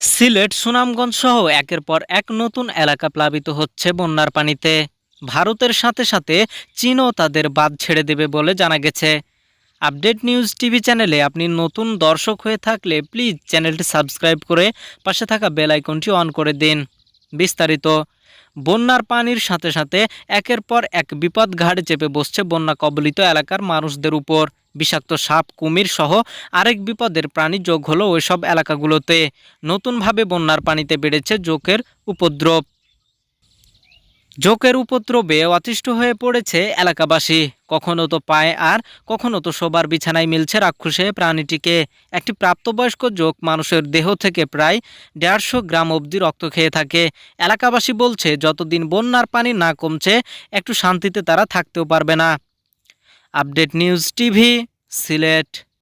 সিলেট, সুনামগঞ্জ সহ একের পর এক নতুন এলাকা প্লাবিত হচ্ছে বন্যার পানিতে। ভারতের সাথে সাথে চীনও তাদের বাঁধ ছেড়ে দেবে বলে জানা গেছে। আপডেট নিউজ টিভি চ্যানেলে আপনি নতুন দর্শক হয়ে থাকলে প্লিজ চ্যানেলটি সাবস্ক্রাইব করে পাশে থাকা বেল আইকনটি অন করে দিন। বিস্তারিত। বন্যার পানির সাথে সাথে একের পর এক বিপদ ঘাড়ে চেপে বসছে বন্যা কবলিত এলাকার মানুষদের উপর। বিষাক্ত সাপ, কুমির সহ আরেক বিপদের প্রাণী যোগ হলো ওইসব এলাকাগুলোতে। নতুনভাবে বন্যার পানিতে বেড়েছে জোকের উপদ্রব। জোকের উপদ্রবে অতিষ্ঠ হয়ে পড়েছে এলাকাবাসী। কখনো তো পায় আর কখনো তো শোবার বিছানায় মিলছে রাক্ষসে প্রাণীটিকে। একটি প্রাপ্তবয়স্ক জোক মানুষের দেহ থেকে প্রায় 150 গ্রাম অবধি রক্ত খেয়ে থাকে। এলাকাবাসী বলছে যতদিন বন্যার পানি না কমছে একটু শান্তিতে তারা থাকতেও পারবে না। Update news TV, Sylhet.